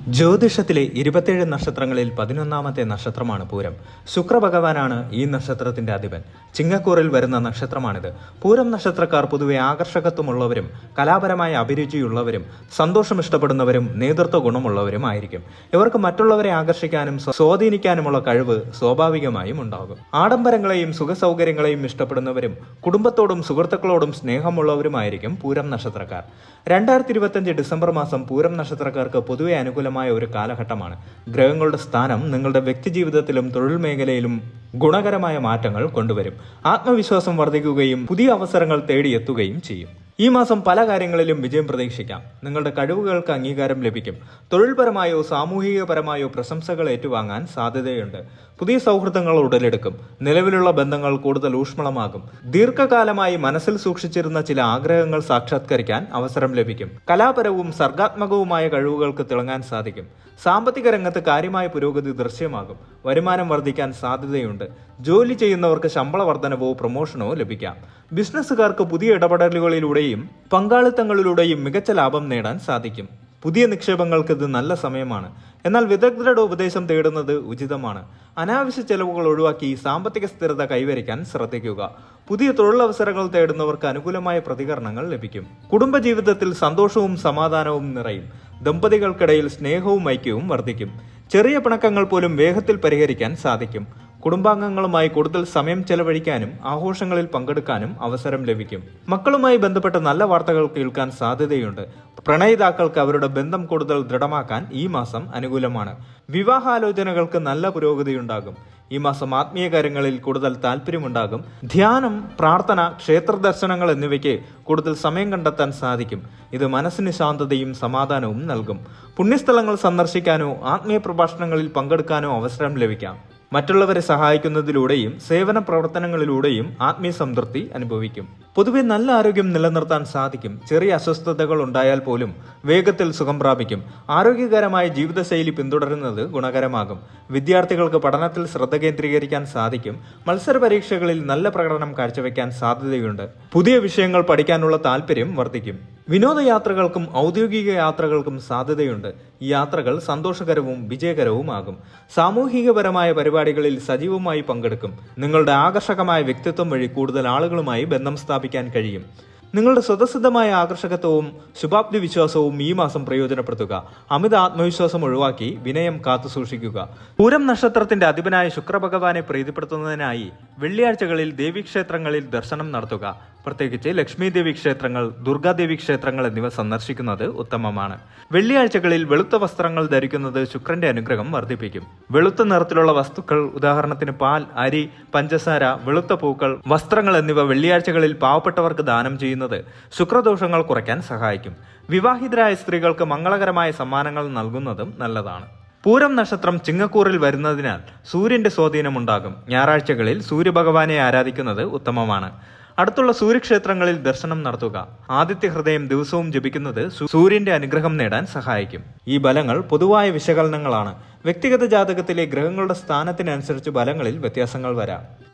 ജ്യോതിഷത്തിലെ 27 നക്ഷത്രങ്ങളിൽ 11ാമത്തെ നക്ഷത്രമാണ് പൂരം. ശുക്രഭഗവാനാണ് ഈ നക്ഷത്രത്തിന്റെ അധിപൻ. ചിങ്ങക്കൂറിൽ വരുന്ന നക്ഷത്രമാണിത്. പൂരം നക്ഷത്രക്കാർ പൊതുവെ ആകർഷകത്വമുള്ളവരും കലാപരമായ അഭിരുചിയുള്ളവരും സന്തോഷം ഇഷ്ടപ്പെടുന്നവരും നേതൃത്വ ഗുണമുള്ളവരുമായിരിക്കും. ഇവർക്ക് മറ്റുള്ളവരെ ആകർഷിക്കാനും സ്വാധീനിക്കാനുമുള്ള കഴിവ് സ്വാഭാവികമായും ഉണ്ടാകും. ആഡംബരങ്ങളെയും സുഖസൗകര്യങ്ങളെയും ഇഷ്ടപ്പെടുന്നവരും കുടുംബത്തോടും സുഹൃത്തുക്കളോടും സ്നേഹമുള്ളവരുമായിരിക്കും പൂരം നക്ഷത്രക്കാർ. 2025 ഡിസംബർ മാസം പൂരം നക്ഷത്രക്കാർക്ക് പൊതുവെ അനുകൂലമായ ഒരു കാലഘട്ടമാണ്. ഗ്രഹങ്ങളുടെ സ്ഥാനം നിങ്ങളുടെ വ്യക്തിജീവിതത്തിലും തൊഴിൽ മേഖലയിലും ഗുണകരമായ മാറ്റങ്ങൾ കൊണ്ടുവരും. ആത്മവിശ്വാസം വർദ്ധിക്കുകയും പുതിയ അവസരങ്ങൾ തേടിയെത്തുകയും ചെയ്യും. ഈ മാസം പല കാര്യങ്ങളിലും വിജയം പ്രതീക്ഷിക്കാം. നിങ്ങളുടെ കഴിവുകൾക്ക് അംഗീകാരം ലഭിക്കും. തൊഴിൽപരമായോ സാമൂഹികപരമായോ പ്രശംസകൾ ഏറ്റുവാങ്ങാൻ സാധ്യതയുണ്ട്. പുതിയ സൗഹൃദങ്ങൾ ഉടലെടുക്കും. നിലവിലുള്ള ബന്ധങ്ങൾ കൂടുതൽ ഊഷ്മളമാകും. ദീർഘകാലമായി മനസ്സിൽ സൂക്ഷിച്ചിരുന്ന ചില ആഗ്രഹങ്ങൾ സാക്ഷാത്കരിക്കാൻ അവസരം ലഭിക്കും. കലാപരവും സർഗാത്മകവുമായ കഴിവുകൾക്ക് തിളങ്ങാൻ സാധിക്കും. സാമ്പത്തിക രംഗത്ത് കാര്യമായ പുരോഗതി ദൃശ്യമാകും. വരുമാനം വർദ്ധിക്കാൻ സാധ്യതയുണ്ട്. ജോലി ചെയ്യുന്നവർക്ക് ശമ്പള വർധനവോ പ്രൊമോഷനോ ലഭിക്കാം. ബിസിനസ്സുകാർക്ക് പുതിയ ഇടപെടലുകളിലൂടെയും പങ്കാളിത്തങ്ങളിലൂടെയും മികച്ച ലാഭം നേടാൻ സാധിക്കും. പുതിയ നിക്ഷേപങ്ങൾക്ക് ഇത് നല്ല സമയമാണ്. എന്നാൽ വിദഗ്ധരുടെ ഉപദേശം തേടുന്നത് ഉചിതമാണ്. അനാവശ്യ ചെലവുകൾ ഒഴിവാക്കി സാമ്പത്തിക സ്ഥിരത കൈവരിക്കാൻ ശ്രദ്ധിക്കുക. പുതിയ തൊഴിലവസരങ്ങൾ തേടുന്നവർക്ക് അനുകൂലമായ പ്രതികരണങ്ങൾ ലഭിക്കും. കുടുംബജീവിതത്തിൽ സന്തോഷവും സമാധാനവും നിറയും. ദമ്പതികൾക്കിടയിൽ സ്നേഹവും ഐക്യവും വർദ്ധിക്കും. ചെറിയ പിണക്കങ്ങൾ പോലും വേഗത്തിൽ പരിഹരിക്കാൻ സാധിക്കും. കുടുംബാംഗങ്ങളുമായി കൂടുതൽ സമയം ചെലവഴിക്കാനും ആഘോഷങ്ങളിൽ പങ്കെടുക്കാനും അവസരം ലഭിക്കും. മക്കളുമായി ബന്ധപ്പെട്ട നല്ല വാർത്തകൾ കേൾക്കാൻ സാധ്യതയുണ്ട്. പ്രണയിതാക്കൾക്ക് അവരുടെ ബന്ധം കൂടുതൽ ദൃഢമാക്കാൻ ഈ മാസം അനുകൂലമാണ്. വിവാഹാലോചനകൾക്ക് നല്ല പുരോഗതിയുണ്ടാകും. ഈ മാസം ആത്മീയ കാര്യങ്ങളിൽ കൂടുതൽ താല്പര്യമുണ്ടാകും. ധ്യാനം, പ്രാർത്ഥന, ക്ഷേത്ര ദർശനങ്ങൾ എന്നിവയ്ക്ക് കൂടുതൽ സമയം കണ്ടെത്താൻ സാധിക്കും. ഇത് മനസ്സിന് ശാന്തതയും സമാധാനവും നൽകും. പുണ്യസ്ഥലങ്ങൾ സന്ദർശിക്കാനോ ആത്മീയ പ്രഭാഷണങ്ങളിൽ പങ്കെടുക്കാനോ അവസരം ലഭിക്കാം. മറ്റുള്ളവരെ സഹായിക്കുന്നതിലൂടെയും സേവന പ്രവർത്തനങ്ങളിലൂടെയും ആത്മീയ സംതൃപ്തി അനുഭവിക്കും. പൊതുവെ നല്ല ആരോഗ്യം നിലനിർത്താൻ സാധിക്കും. ചെറിയ അസ്വസ്ഥതകൾ ഉണ്ടായാൽ പോലും വേഗത്തിൽ സുഖം പ്രാപിക്കും. ആരോഗ്യകരമായ ജീവിതശൈലി പിന്തുടരുന്നത് ഗുണകരമാകും. വിദ്യാർത്ഥികൾക്ക് പഠനത്തിൽ ശ്രദ്ധ കേന്ദ്രീകരിക്കാൻ സാധിക്കും. മത്സര പരീക്ഷകളിൽ നല്ല പ്രകടനം കാഴ്ചവെക്കാൻ സാധ്യതയുണ്ട്. പുതിയ വിഷയങ്ങൾ പഠിക്കാനുള്ള താല്പര്യം വർദ്ധിക്കും. വിനോദയാത്രകൾക്കും ഔദ്യോഗിക യാത്രകൾക്കും സാധ്യതയുണ്ട്. ഈ യാത്രകൾ സന്തോഷകരവും വിജയകരവുമാകും. സാമൂഹികപരമായ പരിപാടികളിൽ സജീവമായി പങ്കെടുക്കും. നിങ്ങളുടെ ആകർഷകമായ വ്യക്തിത്വം വഴി കൂടുതൽ ആളുകളുമായി ബന്ധം സ്ഥാപിക്കാൻ കഴിയും. നിങ്ങളുടെ സ്വതസിദ്ധമായ ആകർഷകത്വവും ശുഭാപ്തി വിശ്വാസവും ഈ മാസം പ്രയോജനപ്പെടുത്തുക. അമിത ആത്മവിശ്വാസം ഒഴിവാക്കി വിനയം കാത്തുസൂക്ഷിക്കുക. പൂരം നക്ഷത്രത്തിന്റെ അധിപനായ ശുക്രഭഗവാനെ പ്രീതിപ്പെടുത്തുന്നതിനായി വെള്ളിയാഴ്ചകളിൽ ദേവീക്ഷേത്രങ്ങളിൽ ദർശനം നടത്തുക. പ്രത്യേകിച്ച് ലക്ഷ്മി ദേവി ക്ഷേത്രങ്ങൾ, ദുർഗാദേവി ക്ഷേത്രങ്ങൾ എന്നിവ സന്ദർശിക്കുന്നത് ഉത്തമമാണ്. വെള്ളിയാഴ്ചകളിൽ വെളുത്ത വസ്ത്രങ്ങൾ ധരിക്കുന്നത് ശുക്രന്റെ അനുഗ്രഹം വർദ്ധിപ്പിക്കും. വെളുത്ത നിറത്തിലുള്ള വസ്തുക്കൾ, ഉദാഹരണത്തിന് പാൽ, അരി, പഞ്ചസാര, വെളുത്ത പൂക്കൾ, വസ്ത്രങ്ങൾ എന്നിവ വെള്ളിയാഴ്ചകളിൽ പാവപ്പെട്ടവർക്ക് ദാനം ചെയ്യുന്നത് ശുക്രദോഷങ്ങൾ കുറയ്ക്കാൻ സഹായിക്കും. വിവാഹിതരായ സ്ത്രീകൾക്ക് മംഗളകരമായ സമ്മാനങ്ങൾ നൽകുന്നതും നല്ലതാണ്. പൂരം നക്ഷത്രം ചിങ്ങക്കൂറിൽ വരുന്നതിനാൽ സൂര്യന്റെ സ്വാധീനമുണ്ടാകും. ഞായറാഴ്ചകളിൽ സൂര്യഭഗവാനെ ആരാധിക്കുന്നത് ഉത്തമമാണ്. അടുത്തുള്ള സൂര്യക്ഷേത്രങ്ങളിൽ ദർശനം നടത്തുക. ആദിത്യ ഹൃദയം ദിവസവും ജപിക്കുന്നത് സൂര്യന്റെ അനുഗ്രഹം നേടാൻ സഹായിക്കും. ഈ ബലങ്ങൾ പൊതുവായ വിശകലനങ്ങളാണ്. വ്യക്തിഗത ജാതകത്തിലെ ഗ്രഹങ്ങളുടെ സ്ഥാനത്തിനനുസരിച്ച് ബലങ്ങളിൽ വ്യത്യാസങ്ങൾ വരാം.